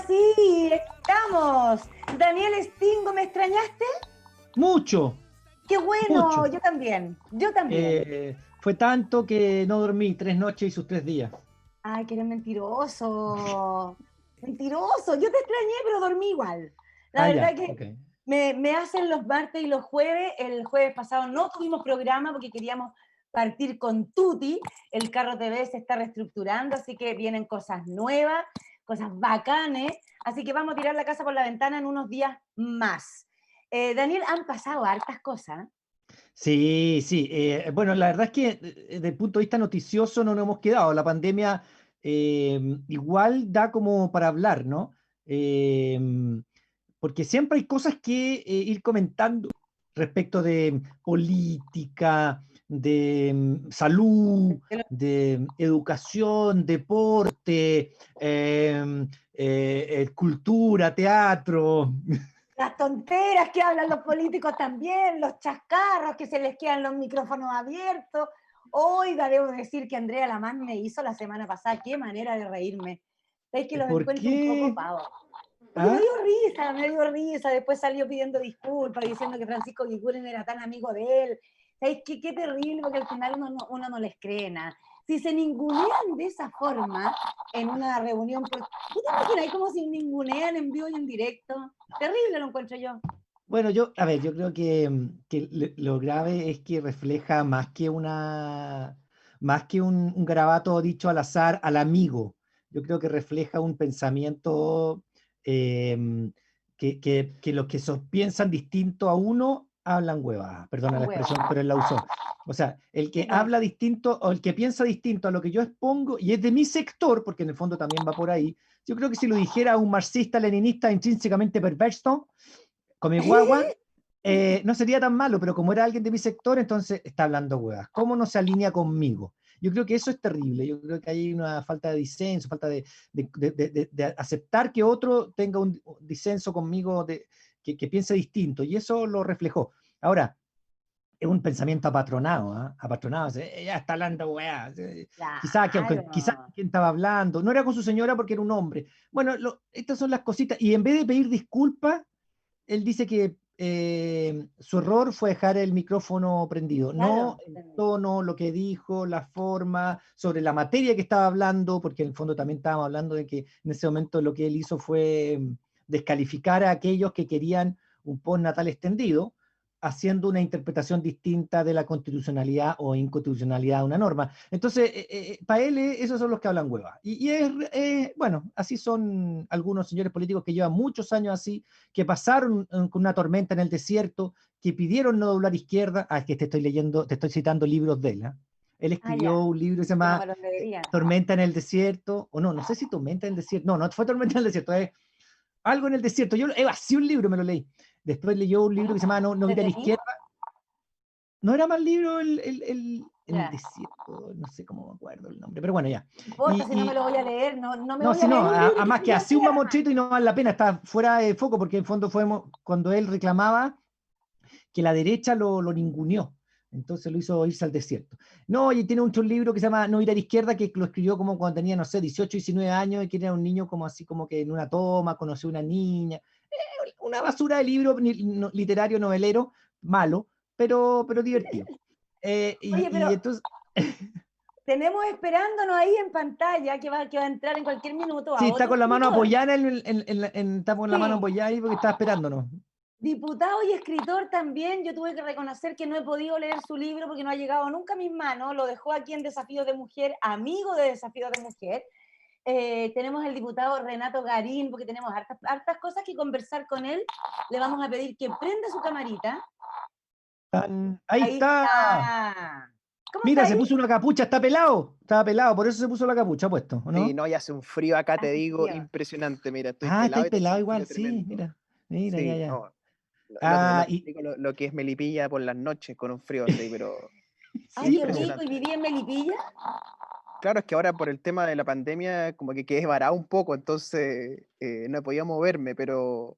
sí, estamos. Daniel Stingo, ¿me extrañaste? Mucho, Qué bueno, mucho. yo también, yo también. Fue tanto que no dormí 3 noches y sus 3 días. Ay, que eres mentiroso. Mentiroso, yo te extrañé, pero dormí igual. La Ah, verdad ya, que ok. me hacen los martes y los jueves. El jueves pasado no tuvimos programa porque queríamos partir con Tuti. El Carro TV se está reestructurando, así que vienen cosas nuevas, cosas bacanes. Así que vamos a tirar la casa por la ventana en unos días más. Daniel, han pasado hartas cosas. Sí, sí. Bueno, la verdad es que desde el punto de vista noticioso no nos hemos quedado. La pandemia igual da como para hablar, ¿no? Eh, Porque siempre hay cosas que ir comentando respecto de política, de salud, de educación, deporte, cultura, teatro. Las tonteras que hablan los políticos también, los chascarros que se les quedan los micrófonos abiertos. Oiga, debo decir que Andrea Lamán me hizo la semana pasada, qué manera de reírme. Es que los ¿Por encuentro un poco qué? pavos. Porque ¿Ah? me dio risa, después salió pidiendo disculpas, diciendo que Francisco Guiguren era tan amigo de él. ¿Sabes qué? Qué terrible, porque al final uno no les cree nada. Si se ningunean de esa forma en una reunión, ¿tú te imaginas cómo se ningunean en vivo y en directo? Terrible lo encuentro yo. Bueno, a ver, yo creo que lo grave es que refleja más que un garabato dicho al azar al amigo. Yo creo que refleja un pensamiento em, que los que piensan distinto a uno hablan huevadas, perdona Tan la hueva. expresión, pero él la usó. O sea, el Sí, que no. habla distinto o el que piensa distinto a lo que yo expongo y es de mi sector, porque en el fondo también va por ahí, yo creo que si lo dijera un marxista-leninista intrínsecamente perverso, come guagua, no sería tan malo, pero como era alguien de mi sector, entonces está hablando huevas. ¿Cómo no se alinea conmigo? Yo creo que eso es terrible. Yo creo que hay una falta de disenso, falta de aceptar que otro tenga un disenso conmigo, que piense distinto, y eso lo reflejó. Ahora, es un pensamiento apatronado, ¿ah? Apatronado, ya está hablando weá. Quizás quizá Claro. quien estaba hablando, no era con su señora porque era un hombre. Bueno, estas son las cositas, y en vez de pedir disculpas, él dice que su error fue dejar el micrófono prendido, no Claro. el tono, lo que dijo, la forma, sobre la materia que estaba hablando, porque en el fondo también estábamos hablando de que en ese momento lo que él hizo fue descalificar a aquellos que querían un postnatal extendido, haciendo una interpretación distinta de la constitucionalidad o inconstitucionalidad de una norma. Entonces, para él, esos son los que hablan hueva. Bueno, así son algunos señores políticos que llevan muchos años así, que pasaron con una tormenta en el desierto, que pidieron no doblar izquierda. Ah, es que te estoy leyendo, te estoy citando libros de él, ¿eh? Él Ah, escribió ya. un libro que se Que no me llama lo debería. Tormenta en el desierto, o no, no sé si Tormenta en el desierto, no, no fue Tormenta en el desierto, es algo en el desierto. Yo así un libro me lo leí. Después leyó un libro que se llama No, no vite a la ¿Entretenido? izquierda. ¿No era mal libro en el Ya. desierto? No sé cómo me acuerdo el nombre, pero bueno, ya. No importa si no me Y, lo voy a leer, no, no me no, voy si a no, leer un libro que además que escribió así un Andrea Lamán. mamoncito y no vale la pena, está fuera de foco, porque en el fondo fue cuando él reclamaba que la derecha lo ninguneó. Entonces lo hizo irse al desierto. No, y tiene un libro que se llama No ir a la izquierda, que lo escribió como cuando tenía, no sé, 18, 19 años, y que era un niño como así, como que en una toma, conoció a una niña. Una basura de libro literario, novelero, malo, pero divertido. Oye, Y pero entonces, tenemos esperándonos ahí en pantalla que va a entrar en cualquier minuto a sí, está otro con la mano escritor. apoyada está con la mano Sí, apoyada ahí porque está esperándonos. diputado y escritor también. Yo tuve que reconocer que no he podido leer su libro porque no ha llegado nunca a mis manos. Lo dejó aquí en Desafíos de Mujer, amigo de Desafíos de Mujer. Tenemos el diputado Renato Garín, porque tenemos hartas cosas que conversar con él. Le vamos a pedir que prenda su camarita. Ahí Ahí está. está. ¿Cómo está Mira, se ahí? puso una capucha, está pelado. Estaba pelado, por eso se puso la capucha puesto, ¿o Sí, no? no, ya hace un frío acá, te Hace digo, frío. impresionante. Mira, estoy Ah, pelado estáis y tengo pelado un igual, frío sí, tremendo. mira. Mira, ya, Sí, ya. no, no Ah, te y explico lo que es Melipilla por las noches con un frío así, pero Ay, sí, qué po. rico. ¿Y impresionante. viví en Melipilla? Claro, es que ahora por el tema de la pandemia como que quedé varado un poco, entonces no podía moverme, pero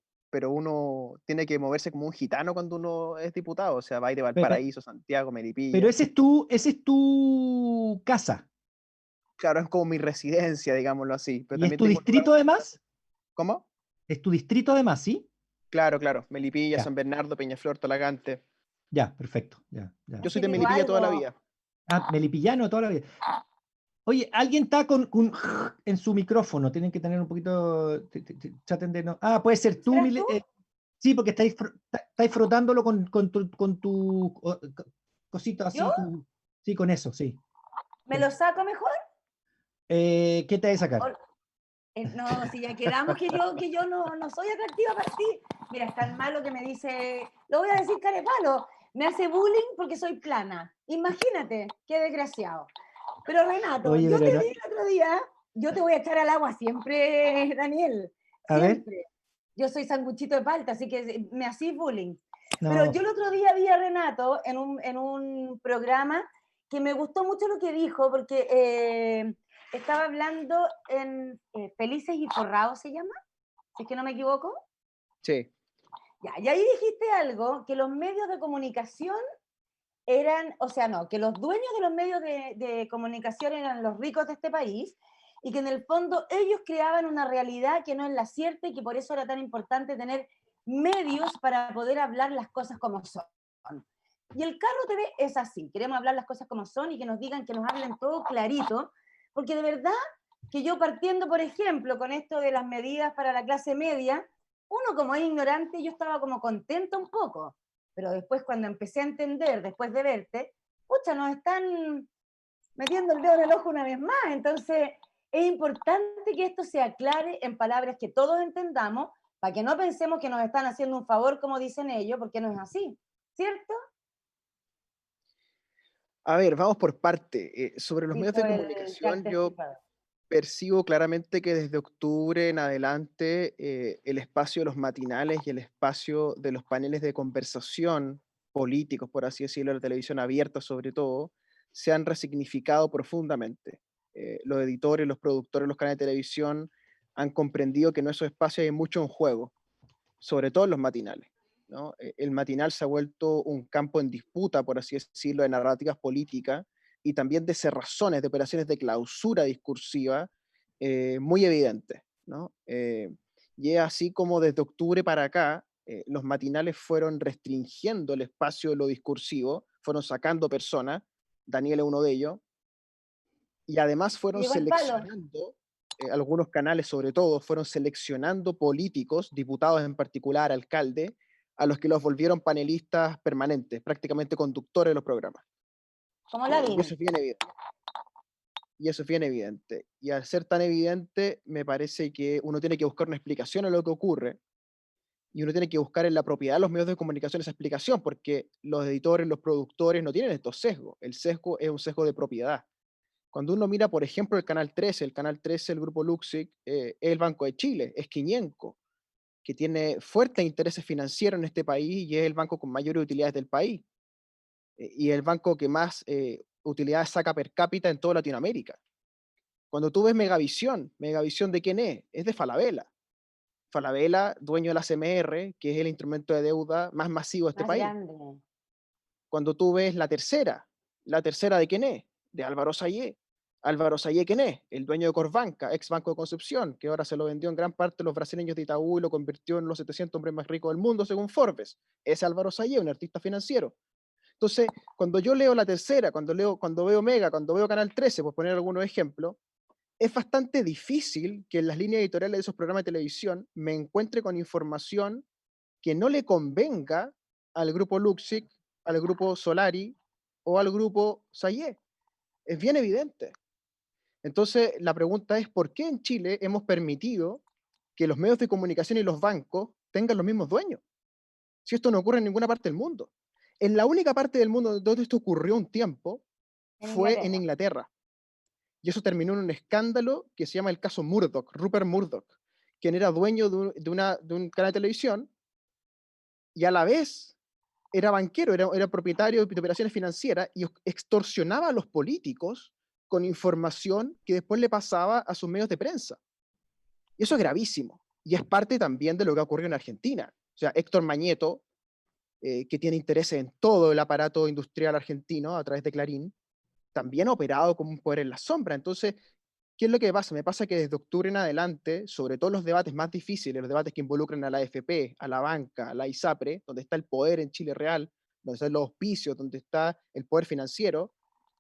uno tiene que moverse como un gitano cuando uno es diputado, o sea, va a ir de Pe- Valparaíso, Santiago, Pero Melipilla. ese es tu casa. Claro, es como mi residencia, digámoslo así, pero ¿Y es también tu tengo un lugar. distrito además? ¿Cómo? Es tu distrito además, ¿sí? Claro, claro. Melipilla, Ya, San Bernardo, Peñaflor, Talagante. ya, perfecto. Ya, ya. Yo soy Te de digo Melipilla toda la algo, vida. Ah, melipillano toda la vida. Oye, alguien está con en su micrófono. Tienen que tener un poquito. Traten de no. Ah, puede ser tú, ¿serás tú? sí, porque estáis frotándolo con tu cosita ¿Yo? así, sí, con eso, sí. ¿Me Sí. lo saco mejor? ¿Qué te hay que sacar? ¿O- no, si ya quedamos que yo no soy atractiva para ti. Mira, es tan malo que me dice, lo voy a decir carepalo, me hace bullying porque soy plana. Imagínate, qué desgraciado. Pero Renato, Oye, yo pero te no. vi el otro día, yo te voy a echar al agua siempre, Daniel, A ver, siempre. Yo soy sanguchito de palta, así que me hacís bullying. Pero no. yo el otro día vi a Renato en un programa que me gustó mucho lo que dijo, porque estaba hablando en Felices y Forrados, ¿se llama? Si es que no me equivoco. Sí. Ya, y ahí dijiste algo, que los medios de comunicación eran, o sea, no, que los dueños de los medios de comunicación eran los ricos de este país y que en el fondo ellos creaban una realidad que no es la cierta y que por eso era tan importante tener medios para poder hablar las cosas como son. Y el Carro TV es así, queremos hablar las cosas como son y que nos digan, que nos hablen todo clarito, porque de verdad que yo partiendo, por ejemplo, con esto de las medidas para la clase media, uno como es ignorante, yo estaba como contenta un poco, pero después cuando empecé a entender, después de verte, pucha, nos están metiendo el dedo en el ojo una vez más, entonces es importante que esto se aclare en palabras que todos entendamos, para que no pensemos que nos están haciendo un favor como dicen ellos, porque no es así, ¿cierto? A ver, vamos por parte. Sobre los medios Dijo de el Jack comunicación, yo Destripador. percibo claramente que desde octubre en adelante el espacio de los matinales y el espacio de los paneles de conversación políticos, por así decirlo, la televisión abierta sobre todo, se han resignificado profundamente. Los editores, los productores, los canales de televisión han comprendido que en esos espacios hay mucho en juego, sobre todo en los matinales, ¿no? El matinal se ha vuelto un campo en disputa, por así decirlo, de narrativas políticas y también de cerrazones, de operaciones de clausura discursiva muy evidentes, ¿no? Y es así como desde octubre para acá, los matinales fueron restringiendo el espacio de lo discursivo, fueron sacando personas, Daniel es uno de ellos, y además fueron Llegó el palo. seleccionando, algunos canales sobre todo, fueron seleccionando políticos, diputados en particular, alcaldes, a los que los volvieron panelistas permanentes, prácticamente conductores de los programas. Como Y Lavín. eso es bien evidente. Y eso es bien evidente. Y al ser tan evidente, me parece que uno tiene que buscar una explicación a lo que ocurre y uno tiene que buscar en la propiedad de los medios de comunicación esa explicación, porque los editores, los productores no tienen estos sesgos. El sesgo es un sesgo de propiedad. Cuando uno mira, por ejemplo, el Canal 13, el grupo Luxic, es el Banco de Chile, es Quiñenco, que tiene fuertes intereses financieros en este país y es el banco con mayores utilidades del país, y el banco que más utilidades saca per cápita en toda Latinoamérica. Cuando tú ves Megavisión, ¿Megavisión de quién es? Es de Falabella. Falabella, dueño de la CMR, que es el instrumento de deuda más masivo de este Más país. grande. Cuando tú ves ¿la tercera de quién es? De Álvaro Sayé. Álvaro Sayé, ¿quién es? El dueño de Corbanca, ex Banco de Concepción, que ahora se lo vendió en gran parte a los brasileños de Itaú y lo convirtió en los 700 hombres más ricos del mundo, según Forbes. Es Álvaro Sayé, un artista financiero. Entonces, cuando yo leo la tercera, cuando veo Mega, cuando veo Canal 13, por poner algunos ejemplos, es bastante difícil que en las líneas editoriales de esos programas de televisión me encuentre con información que no le convenga al grupo Luxic, al grupo Solari o al grupo Sayé. Es bien evidente. Entonces, la pregunta es, ¿por qué en Chile hemos permitido que los medios de comunicación y los bancos tengan los mismos dueños? Si esto no ocurre en ninguna parte del mundo. En la única parte del mundo donde esto ocurrió un tiempo En fue en Inglaterra. Inglaterra. Y eso terminó en un escándalo que se llama el caso Murdoch, Rupert Murdoch, quien era dueño de un canal de televisión y a la vez era banquero, era propietario de operaciones financieras y extorsionaba a los políticos con información que después le pasaba a sus medios de prensa. Y eso es gravísimo. Y es parte también de lo que ha ocurrido en Argentina. O sea, Héctor Mañeto, que tiene intereses en todo el aparato industrial argentino a través de Clarín, también ha operado como un poder en la sombra. Entonces, ¿qué es lo que pasa? Me pasa que desde octubre en adelante, sobre todo los debates más difíciles, los debates que involucran a la AFP, a la banca, a la ISAPRE, donde está el poder en Chile real, donde están los auspicios, donde está el poder financiero,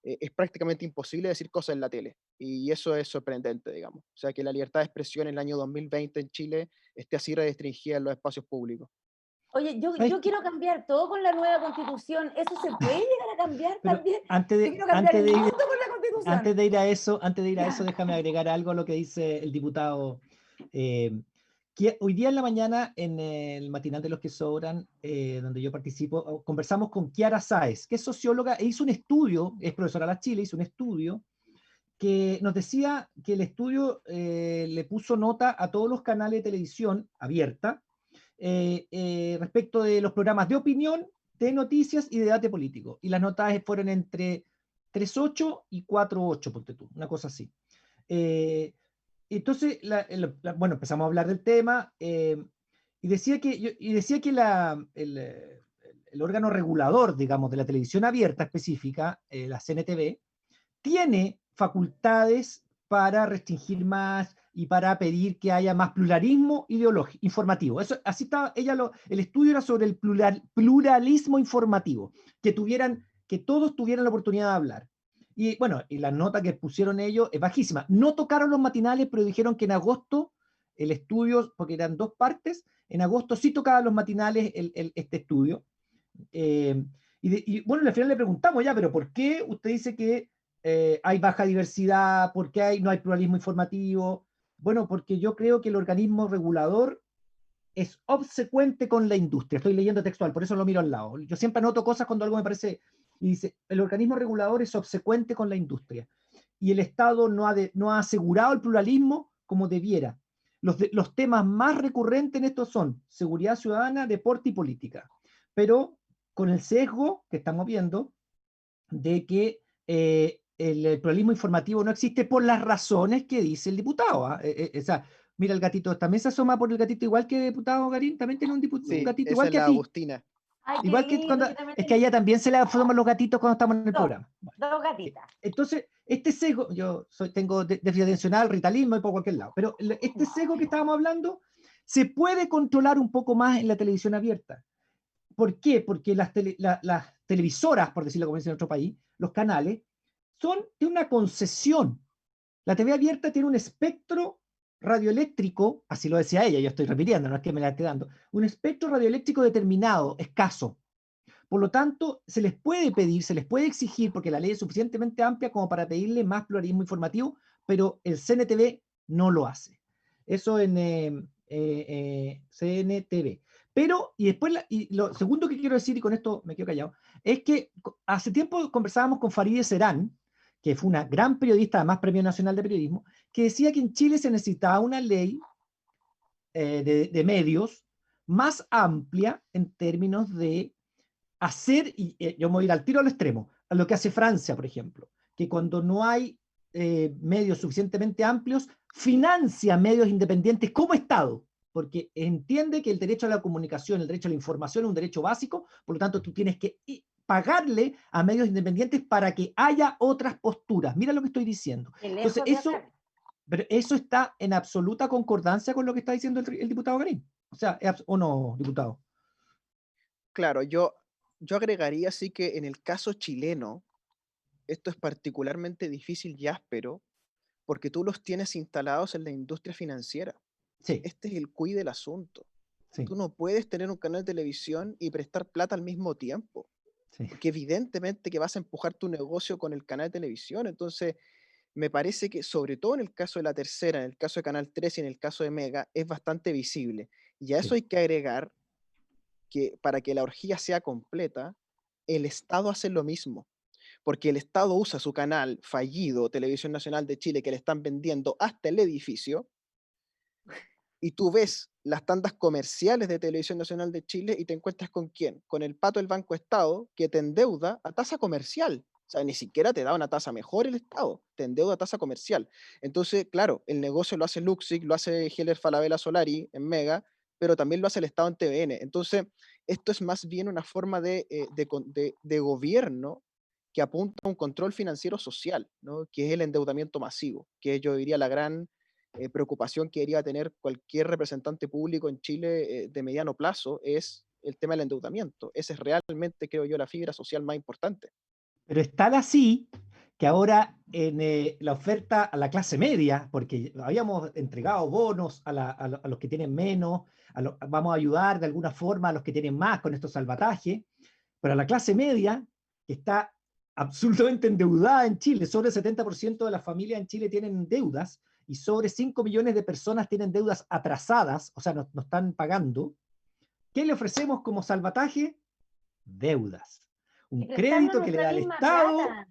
es prácticamente imposible decir cosas en la tele. Y eso es sorprendente, digamos. O sea, que la libertad de expresión en el año 2020 en Chile esté así restringida en los espacios públicos. Oye, ¿Sabes yo qué? quiero cambiar todo con la nueva constitución. ¿Eso se puede llegar a cambiar Pero también? antes Yo de, quiero cambiar antes el de mundo ir, con la constitución. antes de ir a eso, Ya. déjame agregar algo a lo que dice el diputado. eh, que hoy día en la mañana, en el matinal de los que sobran, donde yo participo, conversamos con Kiara Sáez, que es socióloga e hizo un estudio, es profesora de la Chile, hizo un estudio que nos decía que el estudio le puso nota a todos los canales de televisión abierta respecto de los programas de opinión, de noticias y de debate político. Y las notas fueron entre 3.8 y 4.8, ponte tú, una cosa así. Eh, entonces, bueno, empezamos a hablar del tema y decía que el órgano regulador, digamos, de la televisión abierta específica, la CNTV, tiene facultades para restringir más y para pedir que haya más pluralismo ideológico, informativo. Eso, así estaba, el estudio era sobre el pluralismo informativo, que todos tuvieran la oportunidad de hablar. Y bueno, y la nota que pusieron ellos es bajísima. No tocaron los matinales, pero dijeron que en agosto el estudio, porque eran dos partes, en agosto sí tocaban los matinales este estudio. Y bueno, al final le preguntamos ya, pero ¿por qué usted dice que hay baja diversidad? ¿Por qué no hay pluralismo informativo? Bueno, porque yo creo que el organismo regulador es obsecuente con la industria. Estoy leyendo textual, por eso lo miro al lado. Yo siempre anoto cosas cuando algo me parece, y dice, el organismo regulador es obsecuente con la industria. Y el Estado no ha asegurado el pluralismo como debiera. Los temas más recurrentes en esto son seguridad ciudadana, deporte y política. Pero con el sesgo que estamos viendo de que el pluralismo informativo no existe por las razones que dice el diputado. ¿Ah? O sea, mira, el gatito también se asoma por el gatito igual que el diputado Garín, también tiene un Sí, gatito esa igual es que a la ti. Agustina. Ay, qué Igual que lindo, cuando, yo también es que a tengo ella también se le asoman los gatitos cuando estamos en el dos, programa. Bueno, dos gatitas. entonces, este sesgo, tengo déficit atencional, ritalismo y por cualquier lado, pero este sesgo que estábamos hablando se puede controlar un poco más en la televisión abierta. ¿Por qué? Porque las televisoras, por decirlo como dice en otro país, los canales, son de una concesión. La TV abierta tiene un espectro radioeléctrico, así lo decía ella, yo estoy repitiendo, no es que me la esté dando, un espectro radioeléctrico determinado, escaso. Por lo tanto, se les puede pedir, se les puede exigir, porque la ley es suficientemente amplia como para pedirle más pluralismo informativo, pero el CNTV no lo hace. Eso en CNTV. Pero, y después, y lo segundo que quiero decir, y con esto me quedo callado, es que hace tiempo conversábamos con Farideh Serán, que fue una gran periodista, además Premio Nacional de Periodismo, que decía que en Chile se necesitaba una ley de medios más amplia en términos de hacer, y yo me voy a ir al tiro al extremo, a lo que hace Francia, por ejemplo, que cuando no hay medios suficientemente amplios, financia medios independientes como Estado, porque entiende que el derecho a la comunicación, el derecho a la información es un derecho básico, por lo tanto tú tienes que pagarle a medios independientes para que haya otras posturas. Mira lo que estoy diciendo. Qué Entonces, lejos de acá. pero eso está en absoluta concordancia con lo que está diciendo el diputado Garín. O sea, ¿o no, diputado? Claro, yo agregaría así que en el caso chileno, esto es particularmente difícil y áspero porque tú los tienes instalados en la industria financiera. Sí, Este es el cuy del asunto. sí, Tú no puedes tener un canal de televisión y prestar plata al mismo tiempo, sí. porque evidentemente que vas a empujar tu negocio con el canal de televisión. Entonces, me parece que sobre todo en el caso de La Tercera, en el caso de Canal 3 y en el caso de Mega, es bastante visible. Y a eso Sí. hay que agregar que para que la orgía sea completa, el Estado hace lo mismo, porque el Estado usa su canal fallido, Televisión Nacional de Chile, que le están vendiendo hasta el edificio, y tú ves las tandas comerciales de Televisión Nacional de Chile y te encuentras con quién, con el pato del Banco Estado que te endeuda a tasa comercial. O sea, ni siquiera te da una tasa mejor el Estado, te endeuda a tasa comercial. Entonces, claro, el negocio lo hace Luxic, lo hace Heller Falabella Solari en Mega, pero también lo hace el Estado en TVN. Entonces, esto es más bien una forma de gobierno que apunta a un control financiero social, ¿no? Que es el endeudamiento masivo, que yo diría la gran preocupación que debería tener cualquier representante público en Chile de mediano plazo, es el tema del endeudamiento. Ese es realmente, creo yo, la fibra social más importante. Pero es tal así que ahora en la oferta a la clase media, porque habíamos entregado bonos a los que tienen menos, vamos a ayudar de alguna forma a los que tienen más con estos salvatajes, pero a la clase media, que está absolutamente endeudada en Chile, sobre el 70% de las familias en Chile tienen deudas y sobre 5 millones de personas tienen deudas atrasadas, o sea, no están pagando. ¿Qué le ofrecemos como salvataje? Deudas. Y Un prestando crédito que le nuestra da el misma Estado, plata.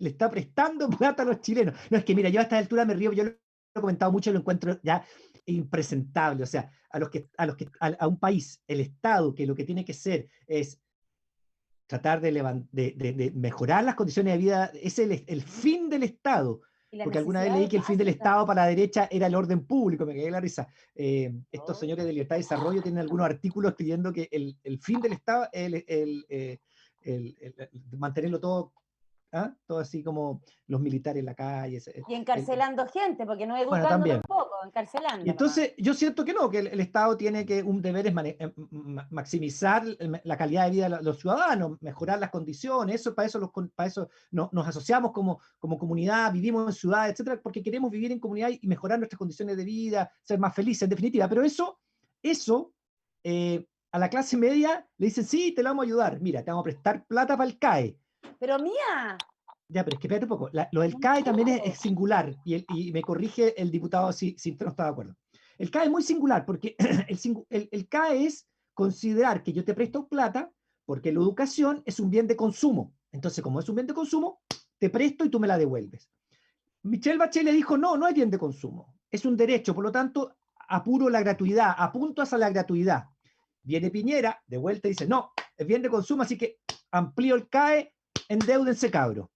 le está prestando plata a los chilenos. No, es que mira, yo a esta altura me río, yo lo he comentado mucho y lo encuentro ya impresentable. O sea, a un país, el Estado, que lo que tiene que ser es tratar de mejorar las condiciones de vida, es el fin del Estado. Y las Porque alguna vez leí necesidades que el fin del básicas. Estado para la derecha era el orden público, me cagué la risa. Estos señores de Libertad y Desarrollo tienen algunos artículos escribiendo que el fin del Estado es mantenerlo todo, ¿ah? Todo así como los militares en la calle. Y encarcelando gente, porque no Bueno, educando también. tampoco, Y encarcelando nomás. entonces yo siento que no, que el Estado tiene que, un deber es maximizar la calidad de vida de los ciudadanos, mejorar las condiciones, eso, para eso nos asociamos como comunidad, vivimos en ciudades, etcétera, porque queremos vivir en comunidad y mejorar nuestras condiciones de vida, ser más felices en definitiva, pero eso a la clase media le dicen, sí, te lo vamos a ayudar, mira, te vamos a prestar plata para el CAE. Pero mía, Ya, pero es que espérate un poco. Lo del no CAE también es entiendo. singular y me corrige el diputado si no está de acuerdo. El CAE es muy singular porque el CAE es considerar que yo te presto plata porque la educación es un bien de consumo. Entonces, como es un bien de consumo, te presto y tú me la devuelves. Michelle Bachelet dijo, no, no es bien de consumo, es un derecho, por lo tanto, apuro la gratuidad, apunto hacia la gratuidad. Viene Piñera, de vuelta y dice, no, es bien de consumo, así que amplío el CAE, endeúdense cabros.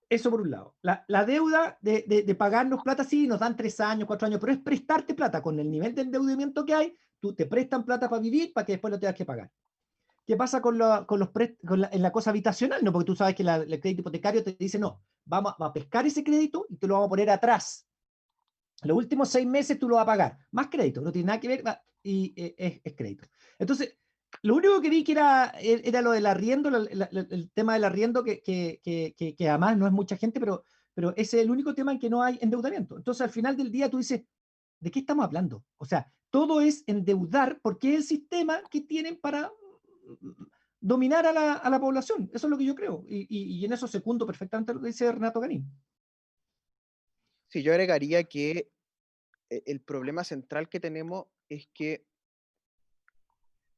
Eso por un lado. La deuda de pagarnos plata, sí, nos dan 3 años, 4 años, pero es prestarte plata. Con el nivel de endeudamiento que hay, tú te prestan plata para vivir para que después lo tengas que pagar. ¿Qué pasa en la cosa habitacional? No, porque tú sabes que el crédito hipotecario te dice, no, vamos a pescar ese crédito y te lo vamos a poner atrás. Los últimos 6 meses tú lo vas a pagar. Más crédito, no tiene nada que ver y es crédito. Entonces, lo único que vi que era lo del arriendo, el tema del arriendo, que además no es mucha gente, pero ese es el único tema en que no hay endeudamiento. Entonces, al final del día tú dices, ¿de qué estamos hablando? O sea, todo es endeudar porque es el sistema que tienen para dominar a la población. Eso es lo que yo creo. Y en eso secundo perfectamente lo que dice Renato Garín. Sí, yo agregaría que el problema central que tenemos es que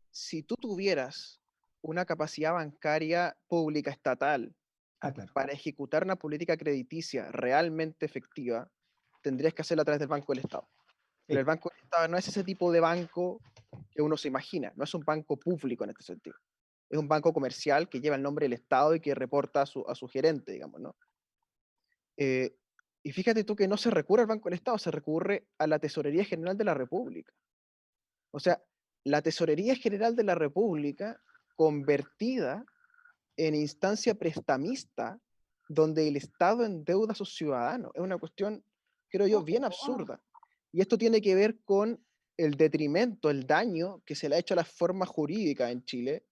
si tú tuvieras una capacidad bancaria pública estatal Ah, claro. para ejecutar una política crediticia realmente efectiva, tendrías que hacerlo a través del Banco del Estado. Pero el Sí. Banco del Estado no es ese tipo de banco que uno se imagina, no es un banco público en este sentido. Es un banco comercial que lleva el nombre del Estado y que reporta a su gerente, digamos, ¿no? Eh, y fíjate tú que no se recurre al Banco del Estado, se recurre a la Tesorería General de la República. O sea, la Tesorería General de la República convertida en instancia prestamista donde el Estado endeuda a sus ciudadanos. Es una cuestión, creo yo, bien absurda. Y esto tiene que ver con el detrimento, el daño que se le ha hecho a la forma jurídica en Chile,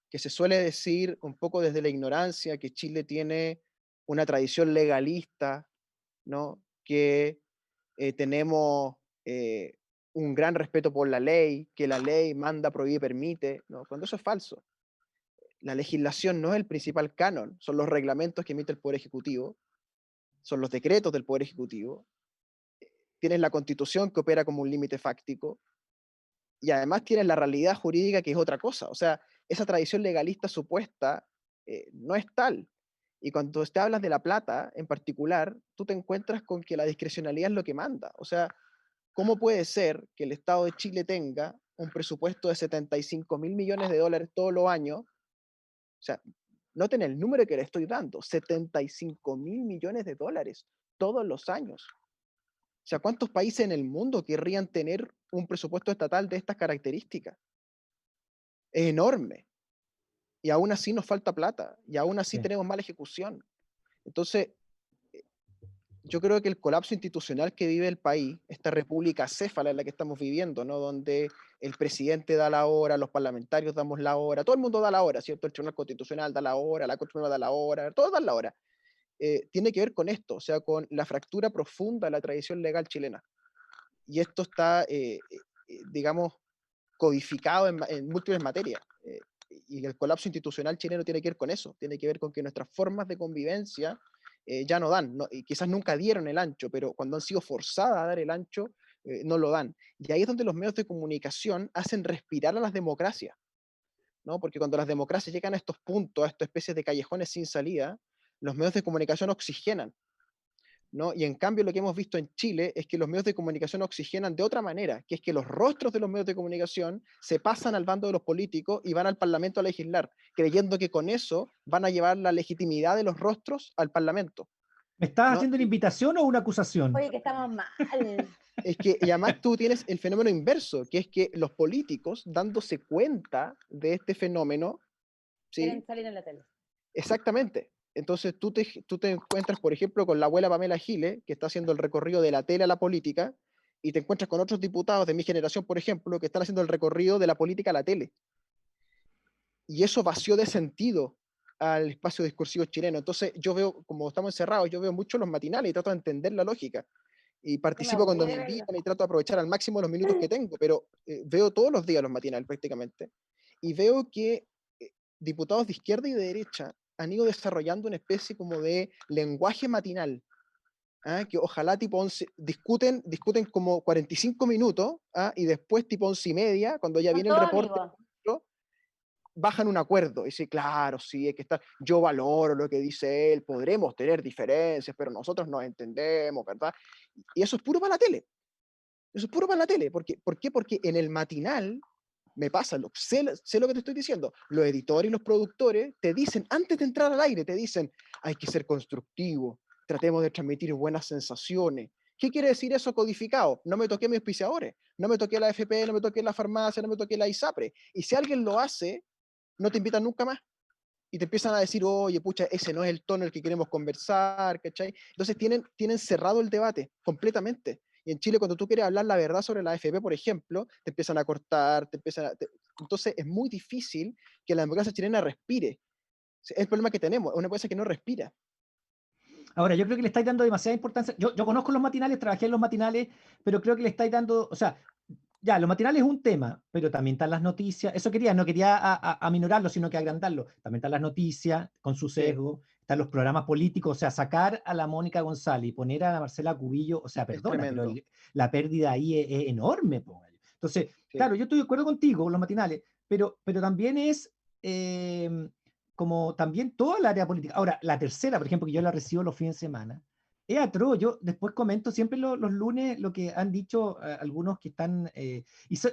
que se suele decir un poco desde la ignorancia que Chile tiene una tradición legalista, ¿no? Que tenemos un gran respeto por la ley, que la ley manda, prohíbe, permite, ¿no? Cuando eso es falso. La legislación no es el principal canon, son los reglamentos que emite el Poder Ejecutivo, son los decretos del Poder Ejecutivo, tienes la Constitución que opera como un límite fáctico, y además tienes la realidad jurídica que es otra cosa. O sea, esa tradición legalista supuesta no es tal. Y cuando te hablas de la plata en particular, tú te encuentras con que la discrecionalidad es lo que manda. O sea, ¿cómo puede ser que el Estado de Chile tenga un presupuesto de 75.000 millones de dólares todos los años? O sea, noten el número que le estoy dando, 75.000 millones de dólares todos los años. O sea, ¿cuántos países en el mundo querrían tener un presupuesto estatal de estas características? Es enorme. y aún así nos falta plata, y aún así Sí. tenemos mala ejecución. Entonces, yo creo que el colapso institucional que vive el país, esta república acéfala en la que estamos viviendo, ¿no? Donde el presidente da la hora, los parlamentarios damos la hora, todo el mundo da la hora, ¿cierto? El Tribunal Constitucional da la hora, la Corte Suprema da la hora, todos dan la hora. Tiene que ver con esto, o sea, con la fractura profunda de la tradición legal chilena. Y esto está, digamos, codificado en múltiples materias. Y el colapso institucional chileno tiene que ver con eso, tiene que ver con que nuestras formas de convivencia ya no dan, y quizás nunca dieron el ancho, pero cuando han sido forzadas a dar el ancho, no lo dan. Y ahí es donde los medios de comunicación hacen respirar a las democracias, ¿no? Porque cuando las democracias llegan a estos puntos, a estas especies de callejones sin salida, los medios de comunicación oxigenan, ¿no? Y en cambio lo que hemos visto en Chile es que los medios de comunicación oxigenan de otra manera, que es que los rostros de los medios de comunicación se pasan al bando de los políticos y van al Parlamento a legislar, creyendo que con eso van a llevar la legitimidad de los rostros al Parlamento, ¿Me estás ¿no? haciendo una invitación o una acusación? Oye, que estamos mal. Es que, y además tú tienes el fenómeno inverso, que es que los políticos, dándose cuenta de este fenómeno, Quieren ¿sí? salir en la tele. Exactamente. Entonces tú te encuentras, por ejemplo, con la abuela Pamela Giles, que está haciendo el recorrido de la tele a la política, y te encuentras con otros diputados de mi generación, por ejemplo, que están haciendo el recorrido de la política a la tele. Y eso vació de sentido al espacio discursivo chileno. Entonces yo veo, como estamos encerrados, yo veo mucho los matinales y trato de entender la lógica. Y Me participo aburrí cuando de me verlo. invitan y trato de aprovechar al máximo los minutos que tengo, pero veo todos los días los matinales prácticamente. Y veo que diputados de izquierda y de derecha han ido desarrollando una especie como de lenguaje matinal, ¿ah? Que ojalá tipo 11, discuten como 45 minutos, ¿ah? Y después tipo 11:30, cuando ya Son viene el todos reporte, amigos. bajan un acuerdo y dice, claro, sí, hay que estar, yo valoro lo que dice él, podremos tener diferencias, pero nosotros nos entendemos, ¿verdad? Y eso es puro para la tele, eso es puro para la tele, porque, ¿por qué? Porque en el matinal me pasa, sé lo que te estoy diciendo, los editores y los productores te dicen, antes de entrar al aire, te dicen, hay que ser constructivo, tratemos de transmitir buenas sensaciones. ¿Qué quiere decir eso codificado? No me toqué mis auspiciadores, no me toqué la FP, no me toqué la farmacia, no me toqué la ISAPRE. Y si alguien lo hace, no te invitan nunca más. Y te empiezan a decir, oye, pucha, ese no es el tono en el que queremos conversar, ¿cachai? Entonces tienen cerrado el debate completamente. Y en Chile, cuando tú quieres hablar la verdad sobre la AFP, por ejemplo, te empiezan a cortar, entonces es muy difícil que la democracia chilena respire. Es el problema que tenemos, es una cosa que no respira. Ahora, yo creo que le estáis dando demasiada importancia. Yo conozco los matinales, trabajé en los matinales, pero creo que le estáis dando, o sea, ya, los matinales es un tema, pero también están las noticias. Eso quería, no quería aminorarlo, sino que agrandarlo. También están las noticias con su Sí, sesgo, están los programas políticos, o sea, sacar a la Mónica González y poner a la Marcela Cubillo, o sea, es perdona, pero tremendo. la pérdida ahí es enorme, po. Entonces, Sí, claro, yo estoy de acuerdo contigo con los matinales, pero también es como también toda el área política. Ahora, la tercera, por ejemplo, que yo la recibo los fines de semana, es atroz. Yo después comento siempre los lunes lo que han dicho algunos que están.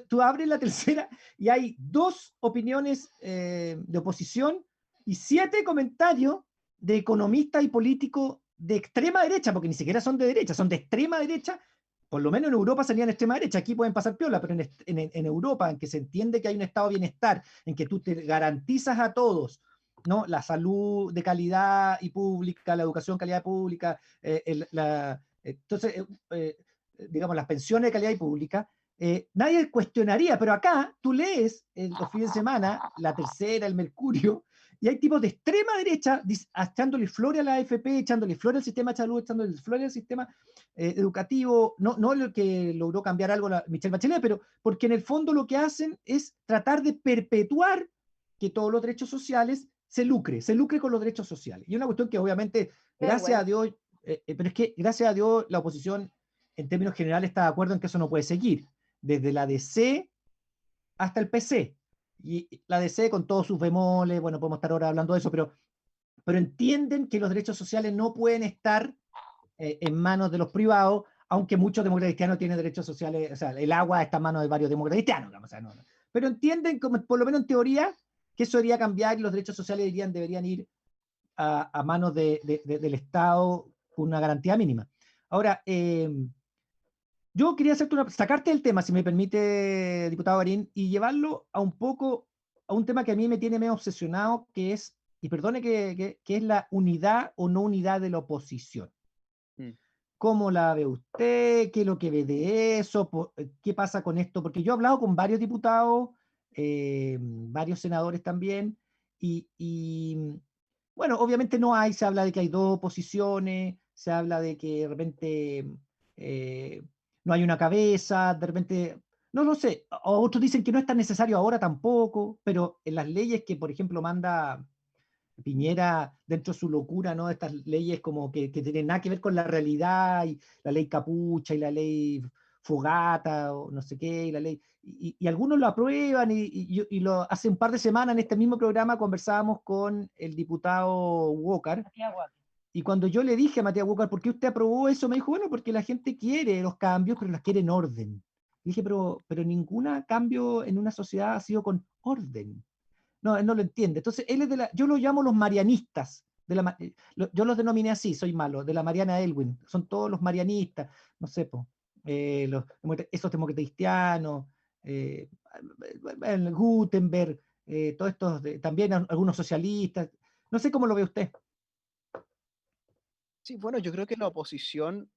Tú abres la tercera y hay 2 opiniones de oposición y 7 comentarios de economistas y políticos de extrema derecha, porque ni siquiera son de derecha, son de extrema derecha. Por lo menos en Europa salían extrema derecha, aquí pueden pasar piola, pero en Europa, en que se entiende que hay un estado de bienestar, en que tú te garantizas a todos, ¿no? La salud de calidad y pública, la educación de calidad pública, entonces, digamos, las pensiones de calidad y pública, nadie cuestionaría, pero acá tú lees los fines de semana, la tercera, el Mercurio, y hay tipos de extrema derecha echándole flores a la AFP, echándole flores al sistema de salud, echándole flores al sistema educativo, no lo que logró cambiar algo Michelle Bachelet, pero porque en el fondo lo que hacen es tratar de perpetuar que todos los derechos sociales se lucre con los derechos sociales. Y una cuestión que obviamente, Qué gracias a vergüenza. Dios, pero es que gracias a Dios la oposición en términos generales está de acuerdo en que eso no puede seguir, desde la DC hasta el PC. Y la DC con todos sus bemoles, bueno, podemos estar ahora hablando de eso, pero entienden que los derechos sociales no pueden estar en manos de los privados, aunque muchos demócratas cristianos tienen derechos sociales, o sea, el agua está en manos de varios demócratas cristianos, digamos, o sea, no. Pero entienden, como, por lo menos en teoría, que eso debería cambiar y los derechos sociales deberían ir a manos del Estado con una garantía mínima. Ahora, yo quería sacarte del tema, si me permite, diputado Garín, y llevarlo a un poco a un tema que a mí me tiene medio obsesionado, que es, y perdone que es la unidad o no unidad de la oposición. Mm. ¿Cómo la ve usted? ¿Qué es lo que ve de eso? ¿Qué pasa con esto? Porque yo he hablado con varios diputados, varios senadores también, bueno, obviamente se habla de que hay dos oposiciones, se habla de que de repente eh, no hay una cabeza, de repente, no lo sé, o otros dicen que no es tan necesario ahora tampoco, pero en las leyes que, por ejemplo, manda Piñera dentro de su locura, ¿no? Estas leyes como que tienen nada que ver con la realidad, y la ley Capucha y la ley Fogata, o no sé qué, y la ley. Y algunos lo aprueban, hace un par de semanas en este mismo programa conversábamos con el diputado Walker, y cuando yo le dije a Matías Walker, ¿por qué usted aprobó eso? Me dijo, bueno, porque la gente quiere los cambios, pero las quiere en orden. Le dije, pero ningún cambio en una sociedad ha sido con orden. No, él no lo entiende. Entonces, él es yo lo llamo los marianistas. Yo los denominé así, soy malo, de la Mariana Elwin. Son todos los marianistas, no sé, esos demócratas cristianos, eh, el Gutenberg, todos estos, también algunos socialistas. No sé cómo lo ve usted. Sí, bueno, yo creo que la oposición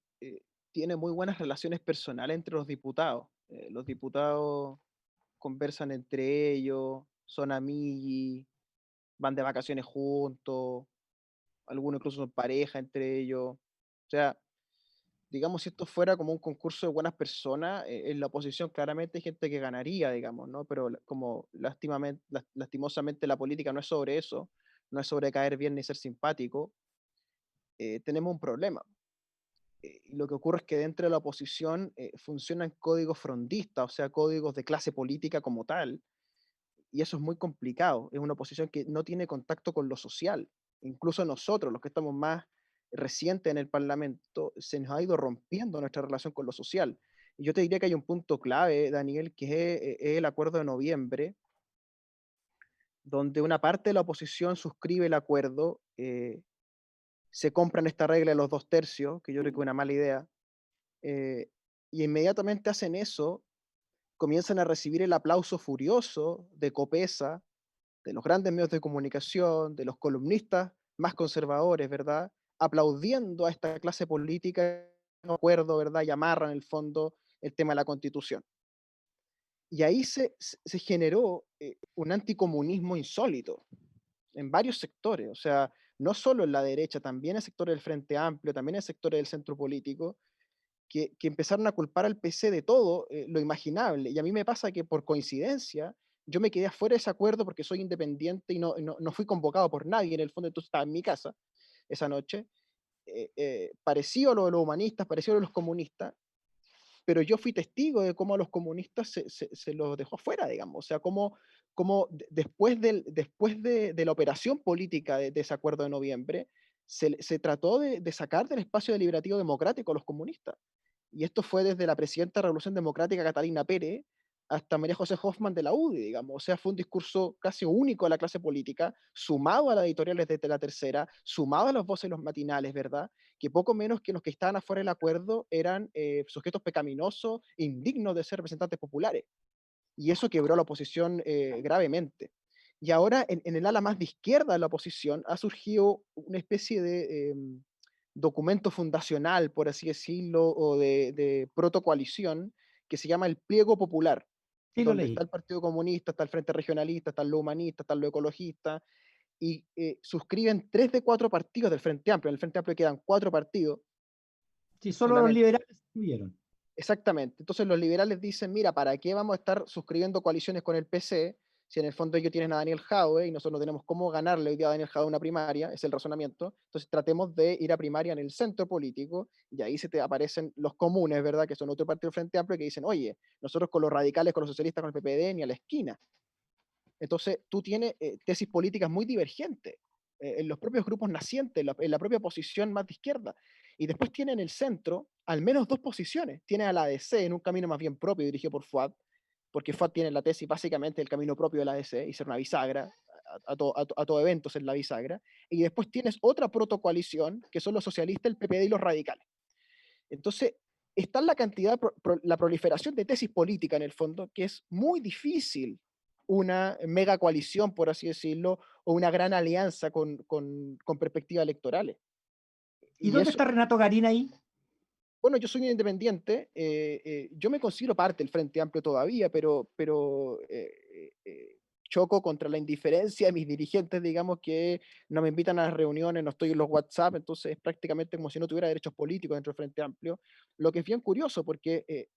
tiene muy buenas relaciones personales entre los diputados. Los diputados conversan entre ellos, son amigos, van de vacaciones juntos, algunos incluso son pareja entre ellos. O sea, digamos, si esto fuera como un concurso de buenas personas, en la oposición claramente hay gente que ganaría, digamos, ¿no? Pero como lastimosamente la política no es sobre eso, no es sobre caer bien ni ser simpático, tenemos un problema. Y lo que ocurre es que dentro de la oposición funcionan códigos frondistas, o sea, códigos de clase política como tal, y eso es muy complicado. Es una oposición que no tiene contacto con lo social. Incluso nosotros, los que estamos más recientes en el Parlamento, se nos ha ido rompiendo nuestra relación con lo social. Y yo te diría que hay un punto clave, Daniel, que es el acuerdo de noviembre, donde una parte de la oposición suscribe el acuerdo, se compran esta regla de los 2/3, que yo creo que es una mala idea, eh, y inmediatamente hacen eso, comienzan a recibir el aplauso furioso de Copesa, de los grandes medios de comunicación, de los columnistas más conservadores, ¿verdad? Aplaudiendo a esta clase política, no acuerdo, ¿verdad? Y amarran en el fondo el tema de la constitución. Y ahí se generó un anticomunismo insólito en varios sectores, o sea, no solo en la derecha, también en sectores del Frente Amplio, también en sectores del centro político, que empezaron a culpar al PC de todo lo imaginable. Y a mí me pasa que por coincidencia yo me quedé afuera de ese acuerdo porque soy independiente y no fui convocado por nadie. En el fondo, entonces estaba en mi casa esa noche. Parecido a lo de los humanistas, parecido a lo de los comunistas, pero yo fui testigo de cómo a los comunistas se los dejó afuera, digamos. O sea, después de la operación política de ese acuerdo de noviembre, se trató de sacar del espacio deliberativo democrático a los comunistas. Y esto fue desde la presidenta de la Revolución Democrática, Catalina Pérez, hasta María José Hoffman de la UDI, digamos. O sea, fue un discurso casi único de la clase política, sumado a las editoriales de La Tercera, sumado a las voces de los matinales, ¿verdad? Que poco menos que los que estaban afuera del acuerdo eran sujetos pecaminosos, indignos de ser representantes populares. Y eso quebró a la oposición gravemente. Y ahora, en el ala más de izquierda de la oposición, ha surgido una especie de documento fundacional, por así decirlo, o de protocoalición, que se llama el Pliego Popular, Sí, lo donde está leí. el Partido Comunista, está el Frente Regionalista, está lo humanista, está lo ecologista, y suscriben 3 de 4 partidos del Frente Amplio. En el Frente Amplio quedan 4 partidos Sí, solo los solamente. liberales excluyeron. Exactamente. Entonces los liberales dicen, mira, ¿para qué vamos a estar suscribiendo coaliciones con el PC si en el fondo ellos tienen a Daniel Jadwe y nosotros no tenemos cómo ganarle hoy día a Daniel Jadwe una primaria? Es el razonamiento. Entonces tratemos de ir a primaria en el centro político y ahí se te aparecen los comunes, ¿verdad? Que son otro partido del Frente Amplio que dicen, oye, nosotros con los radicales, con los socialistas, con el PPD, ni a la esquina. Entonces tú tienes tesis políticas muy divergentes en los propios grupos nacientes, en la propia posición más de izquierda. Y después tiene en el centro al menos dos posiciones. Tiene a la ADC en un camino más bien propio dirigido por Fuad, porque Fuad tiene la tesis básicamente del camino propio de la ADC y ser una bisagra a todo evento ser la bisagra. Y después tienes otra protocoalición que son los socialistas, el PPD y los radicales. Entonces, está la cantidad, la proliferación de tesis política en el fondo, que es muy difícil una mega coalición, por así decirlo, o una gran alianza con perspectivas electorales. ¿Y Y dónde eso, está Renato Garín ahí? bueno, yo soy un independiente, yo me considero parte del Frente Amplio todavía, pero choco contra la indiferencia de mis dirigentes, digamos, que no me invitan a las reuniones, no estoy en los WhatsApp, entonces es prácticamente como si no tuviera derechos políticos dentro del Frente Amplio, lo que es bien curioso porque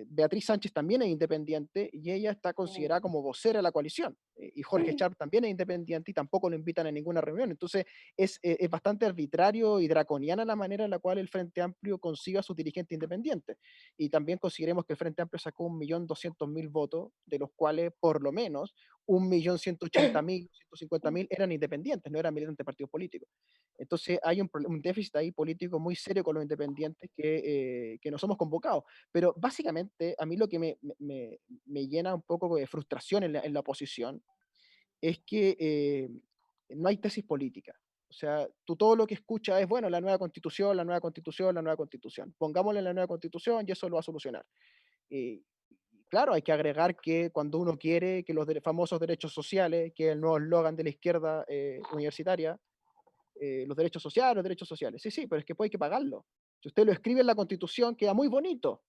Beatriz Sánchez también es independiente y ella está considerada como vocera de la coalición. Y Jorge Sharp también es independiente y tampoco lo invitan a ninguna reunión. Entonces es bastante arbitrario y draconiana la manera en la cual el Frente Amplio consigue a sus dirigentes independientes. Y también consideremos que el Frente Amplio sacó 1.200.000 votos, de los cuales por lo menos 1.180.000, 150.000 eran independientes, no eran militantes de partidos políticos. Entonces hay un déficit ahí político muy serio con los independientes que no somos convocados. Pero básicamente a mí lo que me llena un poco de frustración en la oposición es que no hay tesis política. O sea, tú todo lo que escuchas es, bueno, la nueva constitución, la nueva constitución, la nueva constitución. Pongámosle la nueva constitución y eso lo va a solucionar. Y claro, hay que agregar que cuando uno quiere que los famosos derechos sociales, que es el nuevo eslogan de la izquierda universitaria, los derechos sociales. Sí, sí, pero es que después hay que pagarlo. Si usted lo escribe en la Constitución, queda muy bonito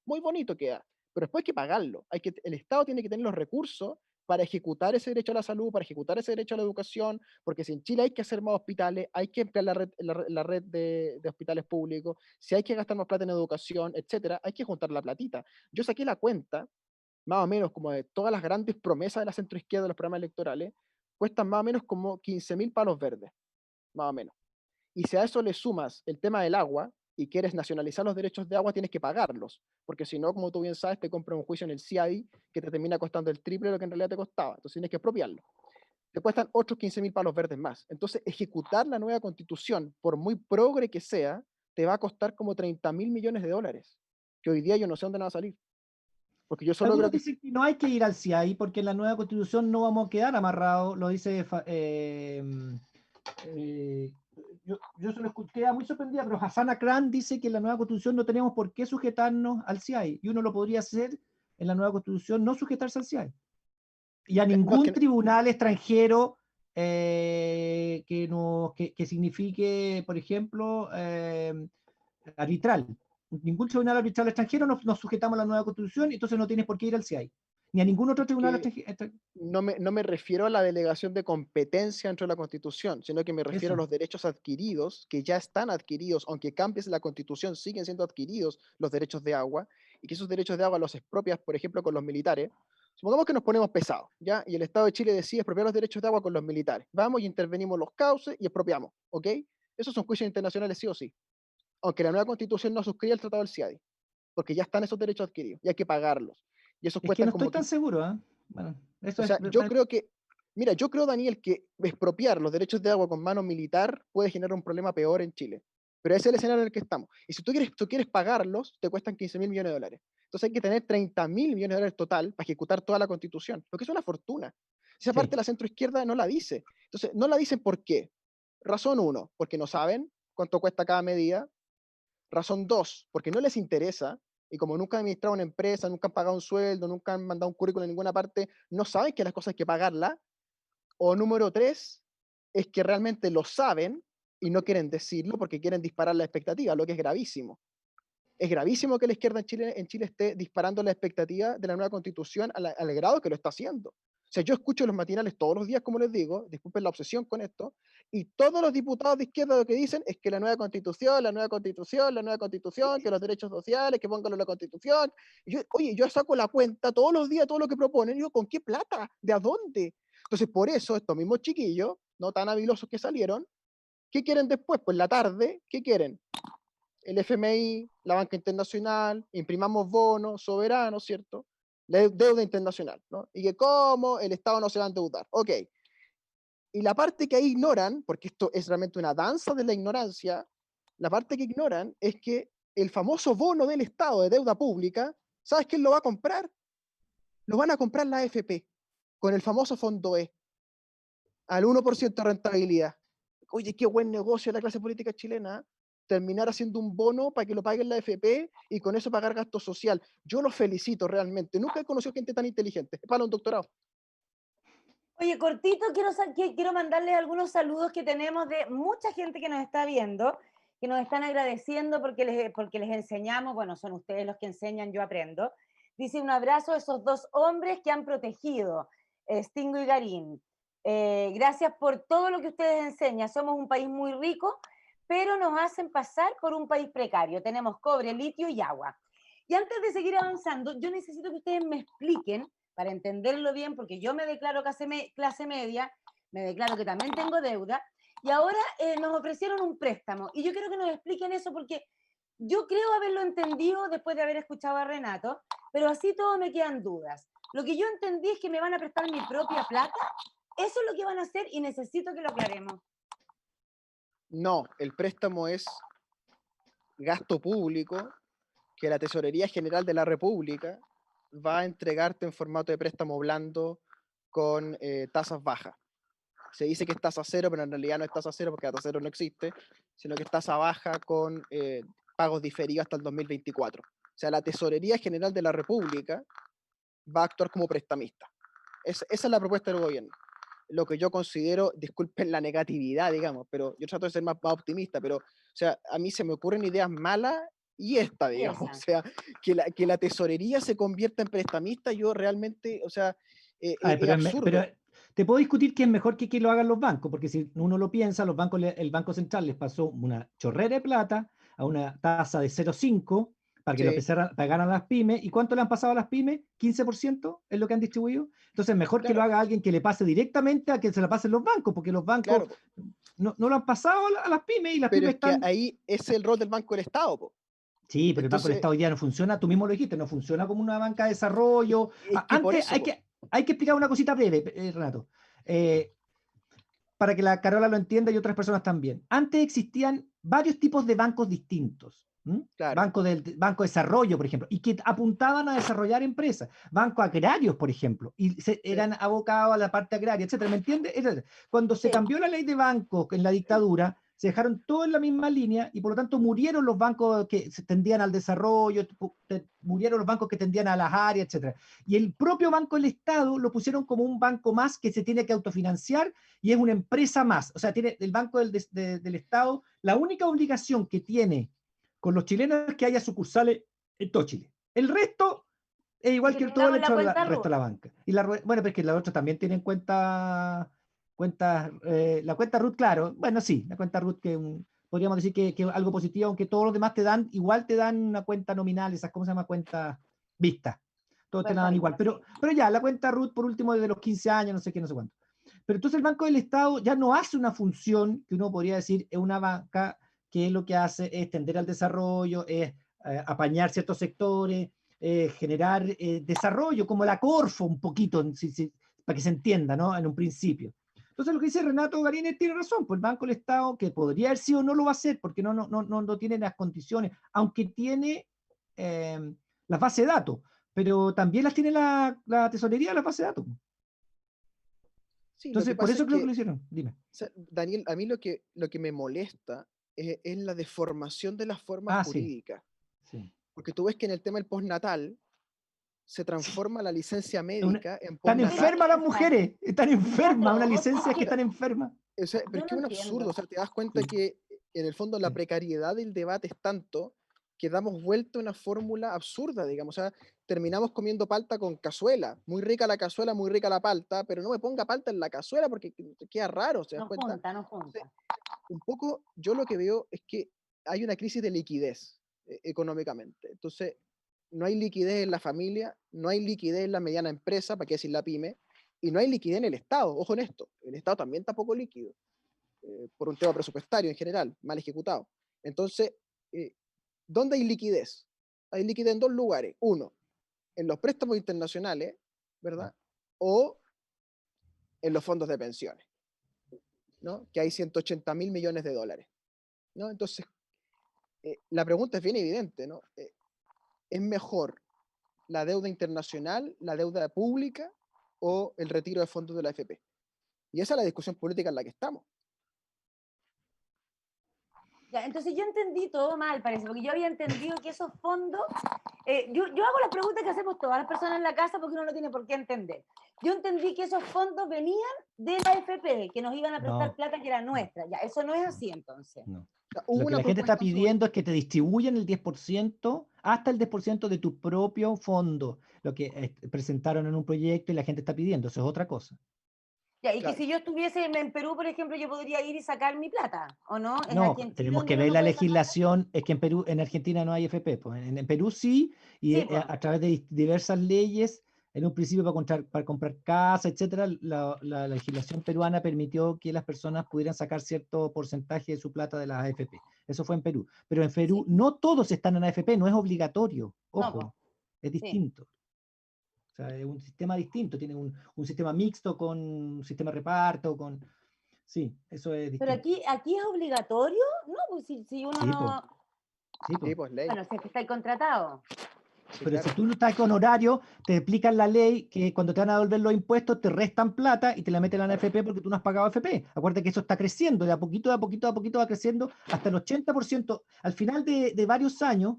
queda, pero después hay que pagarlo. El Estado tiene que tener los recursos para ejecutar ese derecho a la salud, para ejecutar ese derecho a la educación, porque si en Chile hay que hacer más hospitales, hay que ampliar la red de hospitales públicos, si hay que gastar más plata en educación, etcétera, hay que juntar la platita. Yo saqué la cuenta, más o menos como de todas las grandes promesas de la centroizquierda de los programas electorales, cuestan más o menos como 15.000 palos verdes, más o menos. Y si a eso le sumas el tema del agua y quieres nacionalizar los derechos de agua, tienes que pagarlos, porque si no, como tú bien sabes, te compran un juicio en el CIADI que te termina costando el triple de lo que en realidad te costaba. Entonces tienes que expropiarlo. Te cuestan otros 15.000 palos verdes más. Entonces, ejecutar la nueva constitución, por muy progre que sea, te va a costar como 30.000 millones de dólares, que hoy día yo no sé dónde van a salir. Porque yo solo creo Algunos que dicen que no hay que ir al CIAI porque en la nueva constitución no vamos a quedar amarrados, lo dice eh, yo se lo escuché, queda muy sorprendida, pero Hassan Akran dice que en la nueva constitución no tenemos por qué sujetarnos al CIAI y uno lo podría hacer en la nueva constitución, no sujetarse al CIAI y a no, es ningún que tribunal extranjero que signifique, por ejemplo, arbitral. Ningún tribunal arbitral extranjero nos sujetamos a la nueva constitución y entonces no tienes por qué ir al CIAI, ni a ningún otro tribunal que extranjero. no me refiero a la delegación de competencia dentro de la Constitución, sino que me refiero a Eso. los derechos adquiridos, que ya están adquiridos, aunque cambies la Constitución, siguen siendo adquiridos los derechos de agua, y que esos derechos de agua los expropias, por ejemplo, con los militares. Supongamos que nos ponemos pesados, ¿ya? Y el Estado de Chile decide expropiar los derechos de agua con los militares. Vamos y intervenimos los cauces y expropiamos, ¿ok? Esos son juicios internacionales sí o sí, aunque la nueva Constitución no suscriba el Tratado del CIADI, porque ya están esos derechos adquiridos y hay que pagarlos. Y esos Es que cuestan no estoy como tan seguro, ¿eh? Bueno, eso o es. sea, yo creo que, mira, yo creo, Daniel, que expropiar los derechos de agua con mano militar puede generar un problema peor en Chile. Pero ese es el escenario en el que estamos. Y si tú quieres pagarlos, te cuestan 15.000 millones de dólares. Entonces hay que tener 30.000 millones de dólares total para ejecutar toda la constitución, lo que es una fortuna. Esa parte Sí. de la centroizquierda no la dice. Entonces, no la dicen por qué. Razón uno, porque no saben cuánto cuesta cada medida. Razón dos, porque no les interesa, y como nunca han administrado una empresa, nunca han pagado un sueldo, nunca han mandado un currículum en ninguna parte, no saben que las cosas hay que pagarlas. O número tres, es que realmente lo saben y no quieren decirlo porque quieren disparar la expectativa, lo que es gravísimo. Es gravísimo que la izquierda en Chile esté disparando la expectativa de la nueva constitución al grado que lo está haciendo. O sea, yo escucho los matinales todos los días, como les digo, disculpen la obsesión con esto, y todos los diputados de izquierda lo que dicen es que la nueva constitución, la nueva constitución, la nueva constitución, que los derechos sociales, que pónganlo en la constitución. Y oye, yo saco la cuenta todos los días, todo lo que proponen, y digo, ¿con qué plata? ¿De a dónde? Entonces, por eso, estos mismos chiquillos, no tan habilosos que salieron, ¿qué quieren después? Pues la tarde, ¿qué quieren? El FMI, la banca internacional, imprimamos bonos soberanos, ¿cierto? La deuda internacional, ¿no? Y que cómo el Estado no se va a endeudar. Ok. Y la parte que ahí ignoran, porque esto es realmente una danza de la ignorancia, la parte que ignoran es que el famoso bono del Estado de deuda pública, ¿sabes quién lo va a comprar? Lo van a comprar la AFP, con el famoso fondo E, al 1% de rentabilidad. Oye, qué buen negocio la clase política chilena, ¿eh? Terminar haciendo un bono para que lo pague la AFP y con eso pagar gasto social. Yo los felicito realmente. Nunca he conocido gente tan inteligente. Es para un doctorado. Oye, cortito, quiero mandarles algunos saludos que tenemos de mucha gente que nos está viendo, que nos están agradeciendo porque les enseñamos, bueno, son ustedes los que enseñan, yo aprendo. Dice un abrazo a esos dos hombres que han protegido, Stingo y Garín. Gracias por todo lo que ustedes enseñan. Somos un país muy rico, pero nos hacen pasar por un país precario. Tenemos cobre, litio y agua. Y antes de seguir avanzando, yo necesito que ustedes me expliquen, para entenderlo bien, porque yo me declaro clase media, me declaro que también tengo deuda, y ahora nos ofrecieron un préstamo. Y yo quiero que nos expliquen eso, porque yo creo haberlo entendido después de haber escuchado a Renato, pero así todo me quedan dudas. Lo que yo entendí es que me van a prestar mi propia plata, eso es lo que van a hacer y necesito que lo aclaremos. No, el préstamo es gasto público que la Tesorería General de la República va a entregarte en formato de préstamo blando con tasas bajas. Se dice que es tasa cero, pero en realidad no es tasa cero porque la tasa cero no existe, sino que es tasa baja con pagos diferidos hasta el 2024. O sea, la Tesorería General de la República va a actuar como prestamista. Esa es la propuesta del gobierno. Lo que yo considero, disculpen la negatividad, digamos, pero yo trato de ser más optimista, pero, o sea, a mí se me ocurren ideas malas y esta, digamos, o sea, que la tesorería se convierta en prestamista, yo realmente, o sea, es absurdo. Pero te puedo discutir que es mejor que lo hagan los bancos, porque si uno lo piensa, los bancos, el Banco Central les pasó una chorrera de plata a una tasa de 0,5 para que lo Sí, pagaran las pymes. ¿Y cuánto le han pasado a las pymes? 15% es lo que han distribuido. Entonces, mejor que lo claro, haga alguien que le pase directamente a que se la pasen los bancos, porque los bancos claro, no lo han pasado a las pymes y las pero pymes es que están. ahí es el rol del Banco del Estado, po. Sí, pero el Banco del Entonces, Estado hoy día no funciona, tú mismo lo dijiste, no funciona como una banca de desarrollo. es que por Antes eso, po. hay que explicar una cosita breve, Renato. Eh, para que la Carola lo entienda y otras personas también. Antes existían varios tipos de bancos distintos. Claro, Banco de desarrollo, por ejemplo, y que apuntaban a desarrollar empresas. Bancos agrarios, por ejemplo, y sí, eran abocados a la parte agraria, etcétera. ¿Me entiendes? Cuando se Sí. cambió la ley de bancos en la dictadura, se dejaron todo en la misma línea y por lo tanto murieron los bancos que se tendían al desarrollo, murieron los bancos que tendían a las áreas, etcétera. Y el propio Banco del Estado lo pusieron como un banco más que se tiene que autofinanciar y es una empresa más. O sea, tiene el Banco del Estado, la única obligación que tiene con los chilenos es que haya sucursales en todo Chile. El resto es Y igual que que todo el tengamos la hecho del cuenta resto RUT. de la banca. Bueno, pero es que la otra también tienen la cuenta RUT, claro. Bueno, sí, la cuenta RUT podríamos decir que algo positivo, aunque todos los demás igual te dan una cuenta nominal, esas, ¿cómo se llama? Cuenta vista. Todos te la Cuenta dan igual. vista, sí. Pero ya, la cuenta RUT, por último, desde los 15 años, no sé qué, no sé cuánto. Pero entonces el Banco del Estado ya no hace una función que uno podría decir es una banca que lo que hace es tender al desarrollo, es apañar ciertos sectores, generar desarrollo, como la Corfo un poquito, para que se entienda, ¿no? En un principio. Entonces lo que dice Renato Garines tiene razón, pues el Banco del Estado, que podría haber sido, no lo va a hacer porque no tiene las condiciones, aunque tiene las bases de datos, pero también las tiene la tesorería de las bases de datos. sí, lo que Entonces, por pasa es eso creo que que, lo hicieron. Dime. o sea, Daniel, a mí lo que me molesta es la deformación de las formas Ah, sí, jurídicas. sí. Porque tú ves que en el tema del postnatal se transforma la licencia médica en Están ¿Por qué postnatal. enfermas las piensan? mujeres, están Ya, enfermas, una pero licencia es es que que están enfermas. O sea, pero yo es no que es un absurdo, o entiendo. sea, te das cuenta Sí, que en el fondo la sí. precariedad del debate es tanto que damos vuelta a una fórmula absurda, digamos, o sea, terminamos comiendo palta con cazuela, muy rica la cazuela, muy rica la palta, pero no me ponga palta en la cazuela porque te queda raro, ¿se das No cuenta? junta, no Entonces, junta. un poco yo lo que veo es que hay una crisis de liquidez económicamente, entonces no hay liquidez en la familia, no hay liquidez en la mediana empresa, para qué decir la pyme, y no hay liquidez en el Estado, ojo en esto, el Estado también está poco líquido por un tema presupuestario en general, mal ejecutado. Entonces, eh, ¿dónde hay liquidez? Hay liquidez en dos lugares. Uno, en los préstamos internacionales, ¿verdad? O en los fondos de pensiones, ¿no? Que hay 180.000 millones de dólares, ¿no? Entonces, la pregunta es bien evidente, ¿no? ¿Es mejor la deuda internacional, la deuda pública o el retiro de fondos de la AFP? Y esa es la discusión política en la que estamos. Ya, entonces yo entendí todo mal, parece, porque yo había entendido que esos fondos, yo hago las preguntas que hacemos todas las personas en la casa porque uno no tiene por qué entender. yo entendí que esos fondos venían de la AFP, que nos iban a prestar No, plata que era nuestra. Ya, eso no es así entonces. no. Hubo Lo que una la gente está propuesta sobre... pidiendo es que te distribuyan el 10%, hasta el 10% de tu propio fondo, lo que presentaron en un proyecto y la gente está pidiendo, eso es otra cosa. Ya, y que Claro. si yo estuviese en Perú, por ejemplo, yo podría ir y sacar mi plata, ¿o no? Es No, aquí en Chile tenemos donde que uno ver no la puede sacar. legislación, es que en Perú, en Argentina no hay FP, pues en Perú sí, y Sí, pues. a través de diversas leyes, en un principio para comprar casa, etcétera, la legislación peruana permitió que las personas pudieran sacar cierto porcentaje de su plata de las AFP. Eso fue en Perú. Pero en Perú Sí. no todos están en AFP, no es obligatorio, No, pues. ojo, es Sí. distinto. O sea, es un sistema distinto, tiene un sistema mixto con un sistema de reparto, con... Sí, eso es Pero distinto. aquí es obligatorio, ¿no? Pues si uno Sí, pues, no. sí, Sí, pues. pues ley. Bueno, si es que está contratado. Sí, Pero claro. si tú no estás con horario, te explican la ley que cuando te van a devolver los impuestos te restan plata y te la meten a la AFP porque tú no has pagado AFP. Acuérdate que eso está creciendo, de a poquito, de a poquito, de a poquito va creciendo hasta el 80%. Al final de varios años,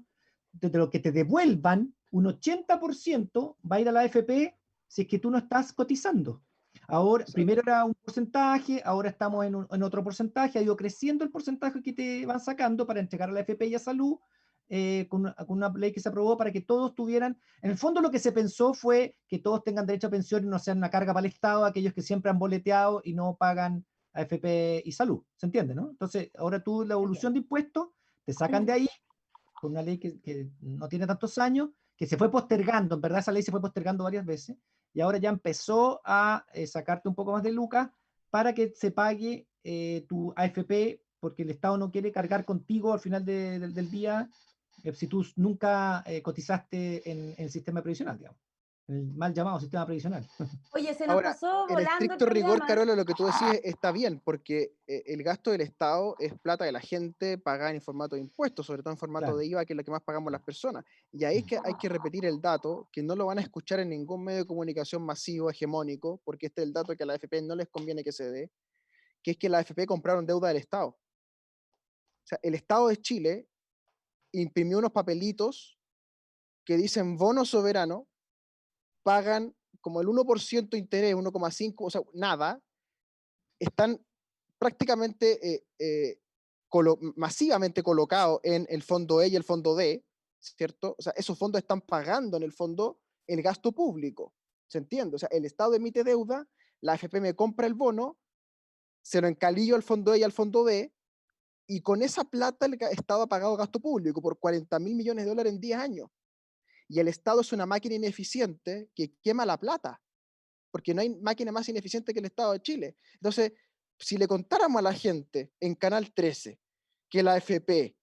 de lo que te devuelvan, un 80% va a ir a la AFP si es que tú no estás cotizando. Ahora, Exacto. primero era un porcentaje, ahora estamos en otro porcentaje, ha ido creciendo el porcentaje que te van sacando para entregar a la AFP y a salud, con una ley que se aprobó para que todos tuvieran, en el fondo lo que se pensó fue que todos tengan derecho a pensión y no sean una carga para el Estado aquellos que siempre han boleteado y no pagan AFP y salud, ¿se entiende, no? Entonces, ahora tú la evolución de impuestos te sacan de ahí con una ley que no tiene tantos años, que se fue postergando, en verdad esa ley se fue postergando varias veces, y ahora ya empezó a sacarte un poco más de lucas para que se pague tu AFP, porque el Estado no quiere cargar contigo al final del día si tú nunca cotizaste en el sistema previsional, digamos, en el mal llamado sistema previsional. Oye, se nos Ahora, pasó en volando el estricto rigor, programa. Carola, lo que tú decís está bien, porque el gasto del Estado es plata de la gente pagada en formato de impuestos, sobre todo en formato Claro. de IVA, que es lo que más pagamos las personas. Y ahí es que hay que repetir el dato, que no lo van a escuchar en ningún medio de comunicación masivo, hegemónico, porque este es el dato que a la AFP no les conviene que se dé, que es que la AFP compraron deuda del Estado. O sea, el Estado de Chile imprimió unos papelitos que dicen bono soberano, pagan como el 1% interés, 1,5, o sea, nada, están prácticamente masivamente colocados en el fondo E y el fondo D, ¿cierto? O sea, esos fondos están pagando en el fondo el gasto público, ¿se entiende? O sea, el Estado emite deuda, la AFP me compra el bono, se lo encalillo al fondo E y al fondo D, y con esa plata el Estado ha pagado gasto público por 40.000 millones de dólares en 10 años. Y el Estado es una máquina ineficiente que quema la plata, porque no hay máquina más ineficiente que el Estado de Chile. Entonces, si le contáramos a la gente en Canal 13 que la AFP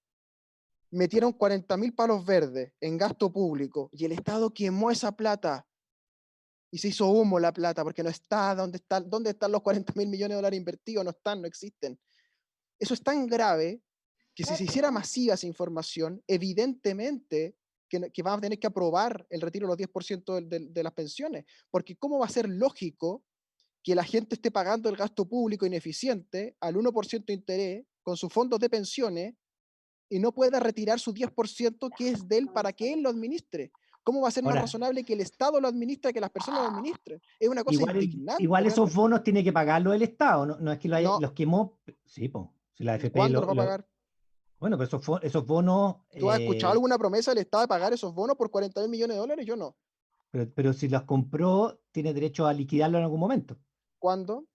metieron 40.000 palos verdes en gasto público y el Estado quemó esa plata y se hizo humo la plata porque no está, ¿dónde están los 40.000 millones de dólares invertidos? No están, no existen. Eso es tan grave que si se hiciera masiva esa información, evidentemente que vamos a tener que aprobar el retiro de los 10% de las pensiones, porque ¿cómo va a ser lógico que la gente esté pagando el gasto público ineficiente al 1% de interés con sus fondos de pensiones y no pueda retirar su 10% que es de él para que él lo administre? ¿Cómo va a ser más Ahora, razonable que el Estado lo administre que las personas lo administren? Es una cosa indignante igual esos realmente. bonos tiene que pagarlo el Estado, no, no es que No, los quemó, sí, pues, si la AFP ¿cuándo los va a pagar? bueno, pero esos bonos, ¿Tú has escuchado alguna promesa del Estado de pagar esos bonos por 40.000 millones de dólares? Yo no. pero si los compró, tiene derecho a liquidarlo en algún momento. ¿Cuándo?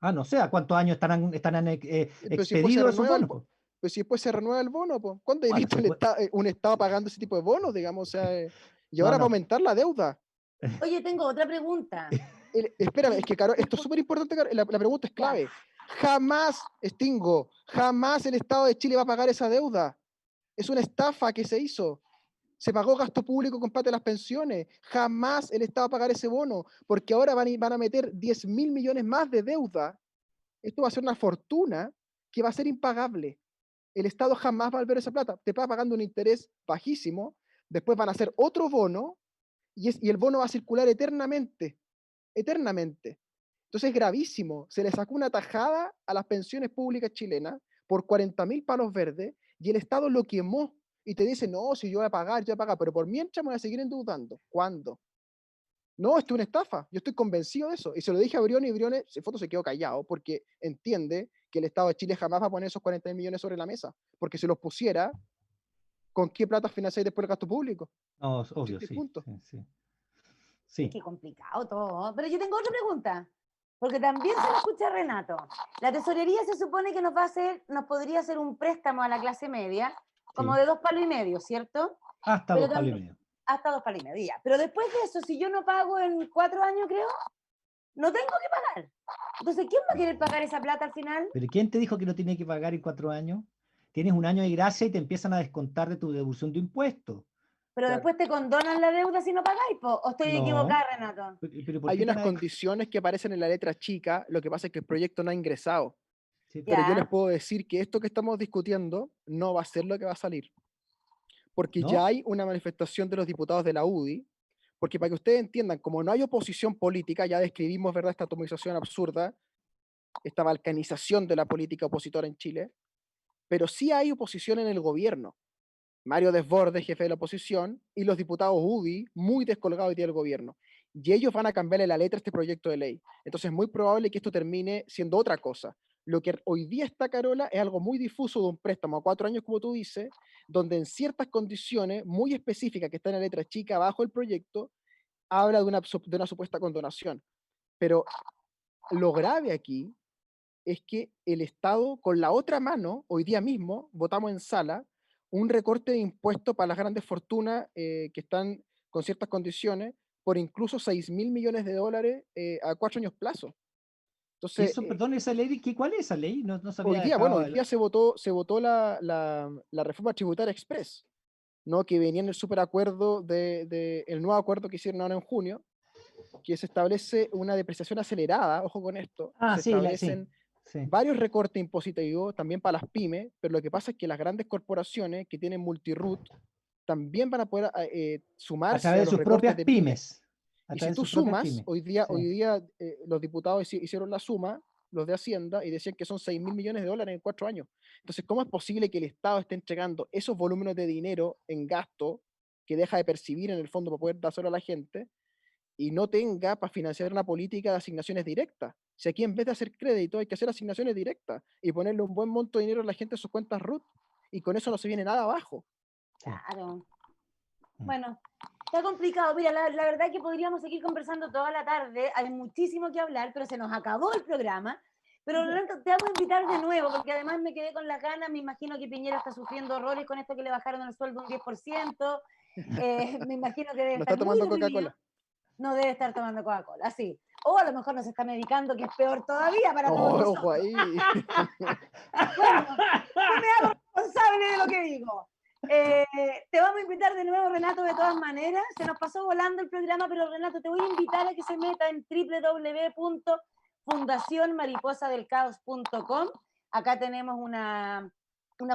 Ah, no sé, ¿a cuántos años estarán Pero si después se expedidos esos renueva el, bonos, po? pero si después se renueva el bono, pues, ¿cuándo he Bueno, visto un Estado pagando ese tipo de bonos, digamos? O sea, y no, ahora va a no. aumentar la deuda. Oye, tengo otra pregunta. Espérame, es que Caro, esto es súper importante, Caro, la pregunta es Ya. clave. Jamás, Stingo, jamás el Estado de Chile va a pagar esa deuda. Es una estafa que se hizo. Se pagó gasto público con plata de las pensiones. Jamás el Estado va a pagar ese bono, porque ahora van a meter 10.000 millones más de deuda. Esto va a ser una fortuna que va a ser impagable. El Estado jamás va a volver esa plata. Te va pagando un interés bajísimo, después van a hacer otro bono y el bono va a circular eternamente, eternamente. Entonces es gravísimo. Se le sacó una tajada a las pensiones públicas chilenas por 40.000 palos verdes y el Estado lo quemó y te dice, no, si yo voy a pagar, pero por mientras me voy a seguir endeudando. ¿Cuándo? No, esto es una estafa. Yo estoy convencido de eso. Y se lo dije a Briones y Briones, en fondo se quedó callado porque entiende que el Estado de Chile jamás va a poner esos 40 millones sobre la mesa. Porque si los pusiera, ¿con qué plata financiáis después el gasto público? No, obvio, Este es el sí. punto. Sí. Qué complicado todo. Pero yo tengo otra pregunta, porque también se lo escucha a Renato. La tesorería se supone que nos podría hacer un préstamo a la clase media, como Sí. de 2,5 palos, ¿cierto? Hasta Pero 2,5 palos. hasta 2,5 palos, ya. Pero después de eso, si yo no pago en 4 años, creo, no tengo que pagar. Entonces, ¿quién va a querer pagar esa plata al final? ¿Pero quién te dijo que no tiene que pagar en 4 años? Tienes un año de gracia y te empiezan a descontar de tu devolución de impuestos. Pero Claro. después te condonan la deuda si no pagáis, po. ¿O estoy No. equivocada, Renato? Pero ¿por Hay qué unas tan condiciones que aparecen en la letra chica, lo que pasa es que el proyecto no ha ingresado. Sí, Pero yo Ya. les puedo decir que esto que estamos discutiendo no va a ser lo que va a salir. Porque ¿No? ya hay una manifestación de los diputados de la UDI, porque para que ustedes entiendan, como no hay oposición política, ya describimos, ¿verdad?, esta atomización absurda, esta balcanización de la política opositora en Chile, pero sí hay oposición en el gobierno. Mario Desbordes, jefe de la oposición, y los diputados UDI, muy descolgados hoy día del gobierno. Y ellos van a cambiarle la letra a este proyecto de ley. Entonces es muy probable que esto termine siendo otra cosa. Lo que hoy día está, Carola, es algo muy difuso de un préstamo a 4 años, como tú dices, donde en ciertas condiciones muy específicas que están en la letra chica abajo del proyecto, habla de una supuesta condonación. Pero lo grave aquí es que el Estado, con la otra mano, hoy día mismo, votamos en sala un recorte de impuestos para las grandes fortunas que están con ciertas condiciones por incluso 6.000 millones de dólares a 4 años plazo. ¿Y Entonces, eso, perdón, esa ley, ¿cuál es esa ley? No se había hoy dejado. día se votó la reforma tributaria express, ¿no? Que venía en el superacuerdo el nuevo acuerdo que hicieron ahora en junio, que se establece una depreciación acelerada, ojo con esto, se Sí, establecen sí. varios recortes impositivos también para las pymes, pero lo que pasa es que las grandes corporaciones que tienen multiroot también van a poder A sumarse través a de los sus recortes propias de pymes. pymes. A Y si través de tú sus propias sumas, pymes. hoy día los diputados hicieron la suma, los de Hacienda, y decían que son 6.000 millones de dólares en 4 años. Entonces, ¿cómo es posible que el Estado esté entregando esos volúmenes de dinero en gasto que deja de percibir en el fondo para poder dárselo a la gente y no tenga para financiar una política de asignaciones directas? Si aquí en vez de hacer crédito hay que hacer asignaciones directas y ponerle un buen monto de dinero a la gente en sus cuentas RUT, y con eso no se viene nada abajo. Claro. Bueno, está complicado. Mira, la verdad es que podríamos seguir conversando toda la tarde. Hay muchísimo que hablar, pero se nos acabó el programa. Pero Rolando, te vamos a invitar de nuevo, porque además me quedé con las ganas. Me imagino que Piñera está sufriendo horrores con esto que le bajaron el sueldo un 10%. Me imagino que debe No estar está tomando muy deprimido. Coca-Cola. No debe estar tomando Coca-Cola, sí. O a lo mejor nos está medicando, que es peor todavía para todos nosotros. Ojo ahí. Bueno, no me hago responsable de lo que digo. Te vamos a invitar de nuevo, Renato, de todas maneras. Se nos pasó volando el programa, pero Renato, te voy a invitar a que se meta en www.fundacionmariposadelcaos.com. Acá tenemos una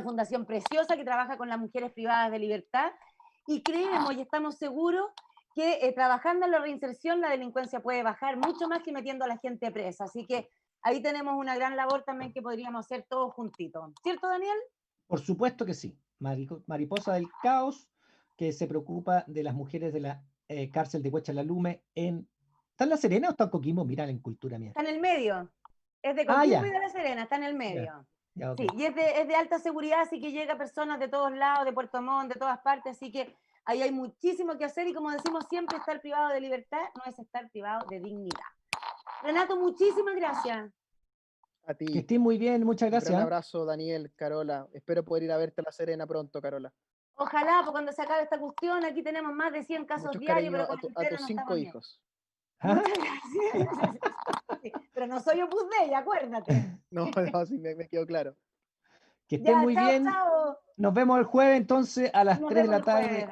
fundación preciosa que trabaja con las mujeres privadas de libertad y creemos y estamos seguros que trabajando en la reinserción la delincuencia puede bajar mucho más que metiendo a la gente presa. Así que ahí tenemos una gran labor también que podríamos hacer todos juntitos. ¿Cierto, Daniel? Por supuesto que sí. Mariposa del Caos, que se preocupa de las mujeres de la cárcel de Huechalalume ¿Está en La Serena o está en Coquimbo? Mira, en cultura mía. Está en el medio. Es de Coquimbo y de La Serena, está en el medio. Ya, okay. Sí, y es de alta seguridad, así que llega personas de todos lados, de Puerto Montt, de todas partes, así que ahí hay muchísimo que hacer y como decimos siempre, estar privado de libertad no es estar privado de dignidad. Renato, muchísimas gracias. A ti. Que estés muy bien, muchas gracias. Un abrazo, Daniel, Carola. Espero poder ir a verte a La Serena pronto, Carola. Ojalá, pues cuando se acabe esta cuestión, aquí tenemos más de 100 casos Muchos diarios, pero a tus 5 hijos. Muchas gracias. Sí, pero no soy Opus Dei, acuérdate. No, sí, me quedó claro. Que estén muy chao, bien. Chao. Nos vemos el jueves entonces a las 3 de la tarde. Jueves,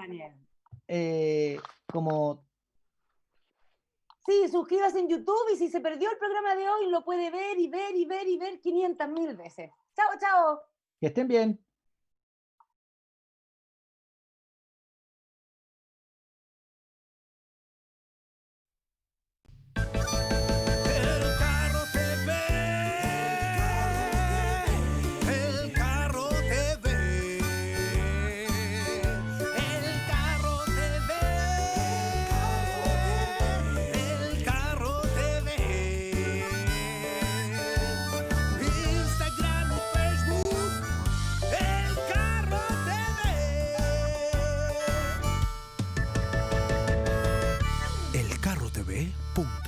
Daniel. Como... Sí, suscríbase en YouTube y si se perdió el programa de hoy lo puede ver y ver y ver y ver 500.000 veces. Chao, chao. Que estén bien. www.radiochile.cl.